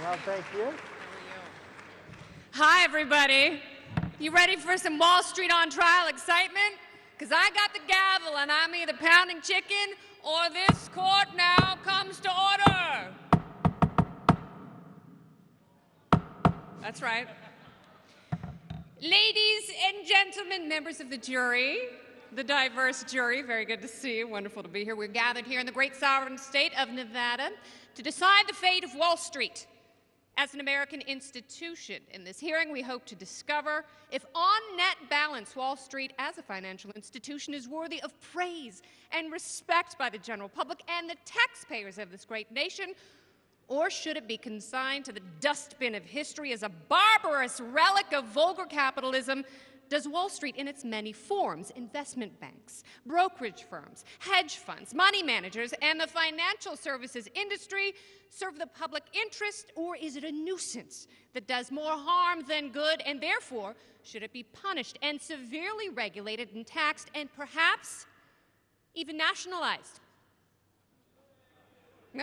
Well, thank you. How are you? Hi, everybody. You ready for some Wall Street on trial excitement? Because I got the gavel, and I'm either pounding chicken or this court now comes to order. That's right. Ladies and gentlemen, members of the jury, the diverse jury, very good to see you, wonderful to be here. We're gathered here in the great sovereign state of Nevada to decide the fate of Wall Street as an American institution. In this hearing, we hope to discover if on net balance, Wall Street as a financial institution is worthy of praise and respect by the general public and the taxpayers of this great nation, or should it be consigned to the dustbin of history as a barbarous relic of vulgar capitalism? Does Wall Street in its many forms, investment banks, brokerage firms, hedge funds, money managers, and the financial services industry serve the public interest, or is it a nuisance that does more harm than good, and therefore should it be punished and severely regulated and taxed and perhaps even nationalized? In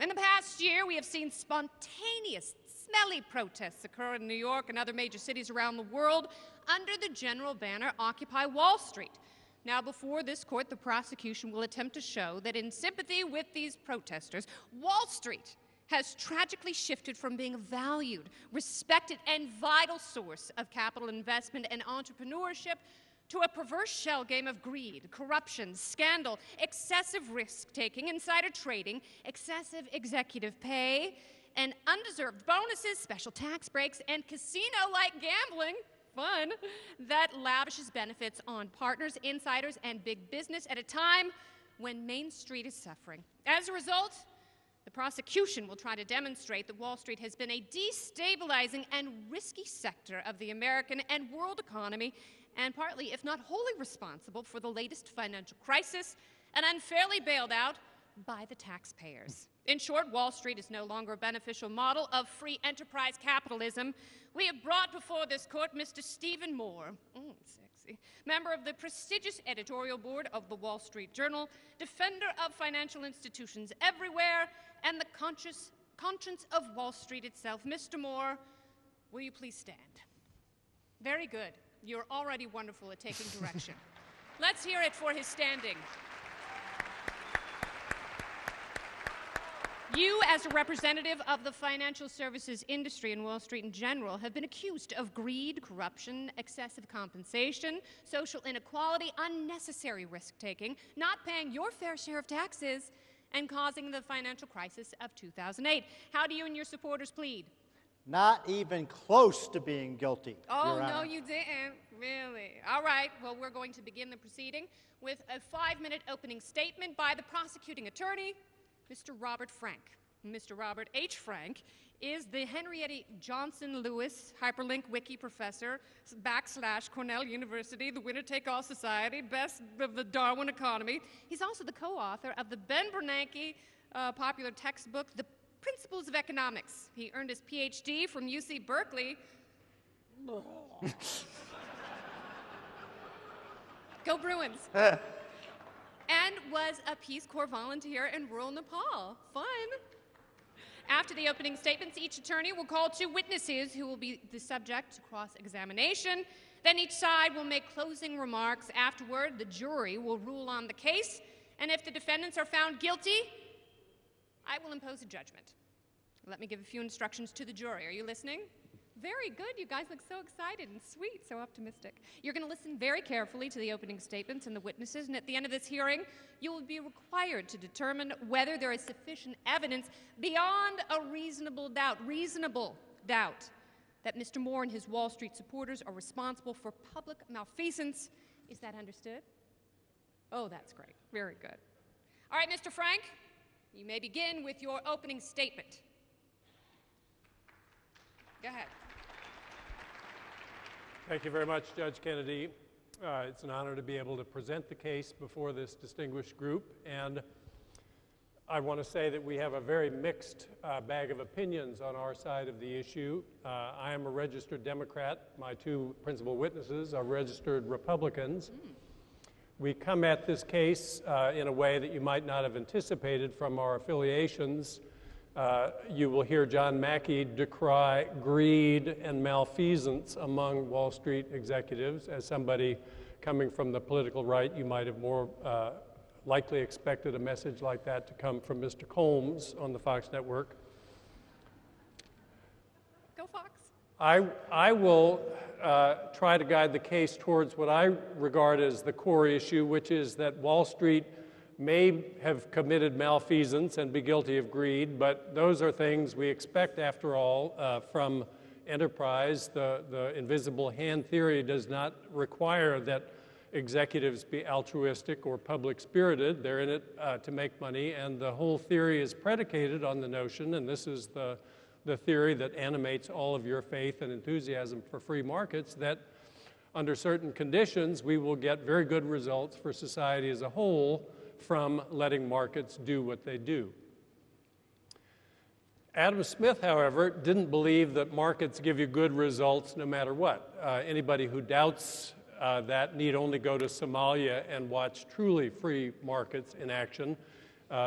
the past year, we have seen spontaneous, smelly protests occur in New York and other major cities around the world under the general banner Occupy Wall Street. Now, before this court, the prosecution will attempt to show that in sympathy with these protesters, Wall Street has tragically shifted from being a valued, respected, and vital source of capital investment and entrepreneurship to a perverse shell game of greed, corruption, scandal, excessive risk-taking, insider trading, excessive executive pay, and undeserved bonuses, special tax breaks, and casino-like gambling, fun, that lavishes benefits on partners, insiders, and big business at a time when Main Street is suffering. As a result, the prosecution will try to demonstrate that Wall Street has been a destabilizing and risky sector of the American and world economy, and partly, if not wholly responsible for the latest financial crisis, and unfairly bailed out by the taxpayers. In short, Wall Street is no longer a beneficial model of free enterprise capitalism. We have brought before this court Mr. Stephen Moore, sexy, member of the prestigious editorial board of the Wall Street Journal, defender of financial institutions everywhere, and the conscience of Wall Street itself. Mr. Moore, will you please stand? Very good. You're already wonderful at taking direction. Let's hear it for his standing. You, as a representative of the financial services industry and Wall Street in general, have been accused of greed, corruption, excessive compensation, social inequality, unnecessary risk-taking, not paying your fair share of taxes, and causing the financial crisis of 2008. How do you and your supporters plead? Not even close to being guilty. Oh, no, you didn't. Really? All right. Well, we're going to begin the proceeding with a 5-minute opening statement by the prosecuting attorney, Mr. Robert Frank. Mr. Robert H. Frank is the Henrietta Johnson Lewis Hyperlink Wiki Professor / Cornell University, the Winner-Take-All Society, best of the Darwin Economy. He's also the co-author of the Ben Bernanke popular textbook, The Principles of Economics. He earned his PhD from UC Berkeley. Go Bruins. And was a Peace Corps volunteer in rural Nepal. Fun. After the opening statements, each attorney will call 2 witnesses who will be the subject to cross-examination. Then each side will make closing remarks. Afterward, the jury will rule on the case, and if the defendants are found guilty, I will impose a judgment. Let me give a few instructions to the jury. Are you listening? Very good. You guys look so excited and sweet, so optimistic. You're going to listen very carefully to the opening statements and the witnesses, and at the end of this hearing, you will be required to determine whether there is sufficient evidence beyond a reasonable doubt, that Mr. Moore and his Wall Street supporters are responsible for public malfeasance. Is that understood? Oh, that's great. Very good. All right, Mr. Frank, you may begin with your opening statement. Go ahead. Thank you very much, Judge Kennedy. It's an honor to be able to present the case before this distinguished group, and I want to say that we have a very mixed bag of opinions on our side of the issue. I am a registered Democrat. My 2 principal witnesses are registered Republicans. We come at this case in a way that you might not have anticipated from our affiliations. You will hear John Mackey decry greed and malfeasance among Wall Street executives. As somebody coming from the political right, you might have more likely expected a message like that to come from Mr. Combs on the Fox network. Go Fox. I will try to guide the case towards what I regard as the core issue, which is that Wall Street may have committed malfeasance and be guilty of greed, but those are things we expect, after all, from enterprise. The invisible hand theory does not require that executives be altruistic or public-spirited. They're in it to make money, and the whole theory is predicated on the notion, and this is the theory that animates all of your faith and enthusiasm for free markets, that under certain conditions we will get very good results for society as a whole from letting markets do what they do. Adam Smith, however, didn't believe that markets give you good results no matter what. Anybody who doubts that need only go to Somalia and watch truly free markets in action.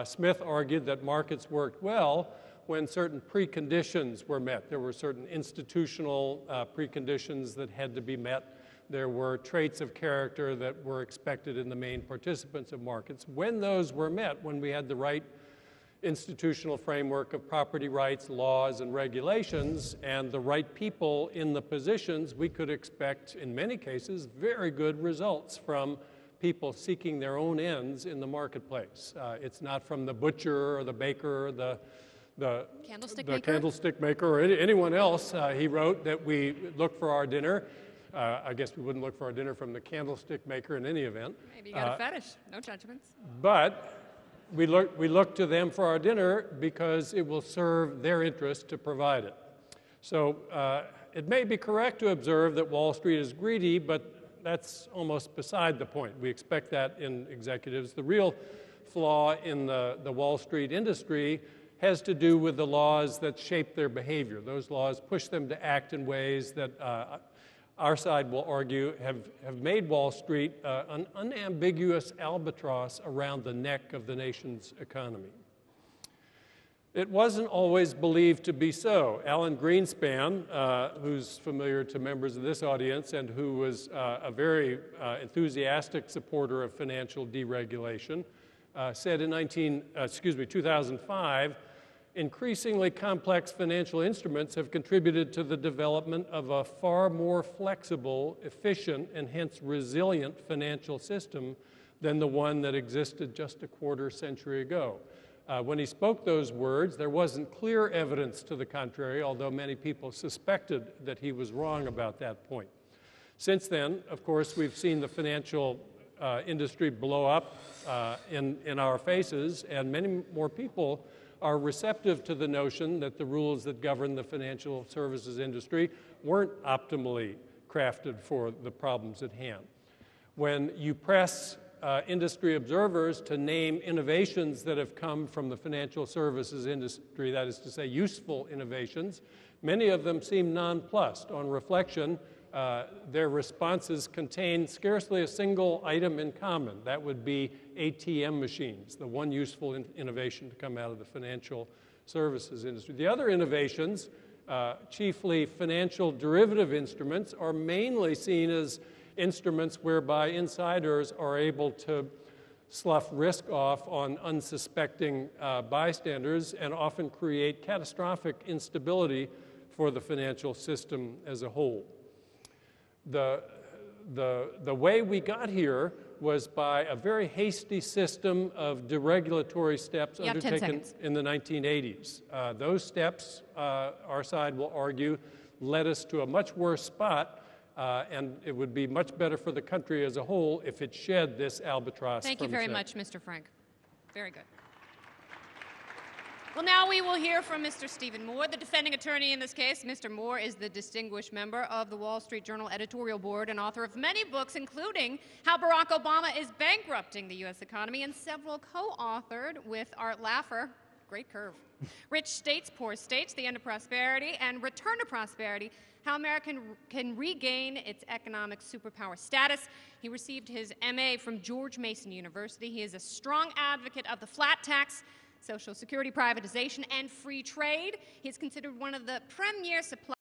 Smith argued that markets worked well when certain preconditions were met. There were certain institutional preconditions that had to be met. There were traits of character that were expected in the main participants of markets. When those were met, when we had the right institutional framework of property rights, laws, and regulations, and the right people in the positions, we could expect, in many cases, very good results from people seeking their own ends in the marketplace. It's not from the butcher or the baker or the candlestick maker or anyone else, he wrote, that we look for our dinner. I guess we wouldn't look for our dinner from the candlestick maker in any event. Maybe you got a fetish, no judgments. But we look to them for our dinner because it will serve their interest to provide it. So it may be correct to observe that Wall Street is greedy, but that's almost beside the point. We expect that in executives. The real flaw in the Wall Street industry has to do with the laws that shape their behavior. Those laws push them to act in ways that our side will argue have made Wall Street an unambiguous albatross around the neck of the nation's economy. It wasn't always believed to be so. Alan Greenspan, who's familiar to members of this audience and who was a very enthusiastic supporter of financial deregulation, said in 2005, increasingly complex financial instruments have contributed to the development of a far more flexible, efficient, and hence resilient financial system than the one that existed just a quarter century ago. When he spoke those words, there wasn't clear evidence to the contrary, although many people suspected that he was wrong about that point. Since then, of course, we've seen the financial industry blow up in our faces, and many more people are receptive to the notion that the rules that govern the financial services industry weren't optimally crafted for the problems at hand. When you press industry observers to name innovations that have come from the financial services industry, that is to say useful innovations, many of them seem nonplussed. On reflection, their responses contain scarcely a single item in common. That would be ATM machines, the one useful innovation to come out of the financial services industry. The other innovations, chiefly financial derivative instruments, are mainly seen as instruments whereby insiders are able to slough risk off on unsuspecting bystanders and often create catastrophic instability for the financial system as a whole. The way we got here was by a very hasty system of deregulatory steps undertaken in the 1980s. Those steps, our side will argue, led us to a much worse spot, and it would be much better for the country as a whole if it shed this albatross. Thank you very much, Mr. Frank. Very good. Well, now we will hear from Mr. Stephen Moore, the defending attorney in this case. Mr. Moore is the distinguished member of the Wall Street Journal editorial board and author of many books, including How Barack Obama is Bankrupting the U.S. Economy, and several co-authored with Art Laffer, great curve. Rich states, poor states, the end of prosperity, and return to prosperity, how America can regain its economic superpower status. He received his MA from George Mason University. He is a strong advocate of the flat tax, Social Security privatization, and free trade. He is considered one of the premier supply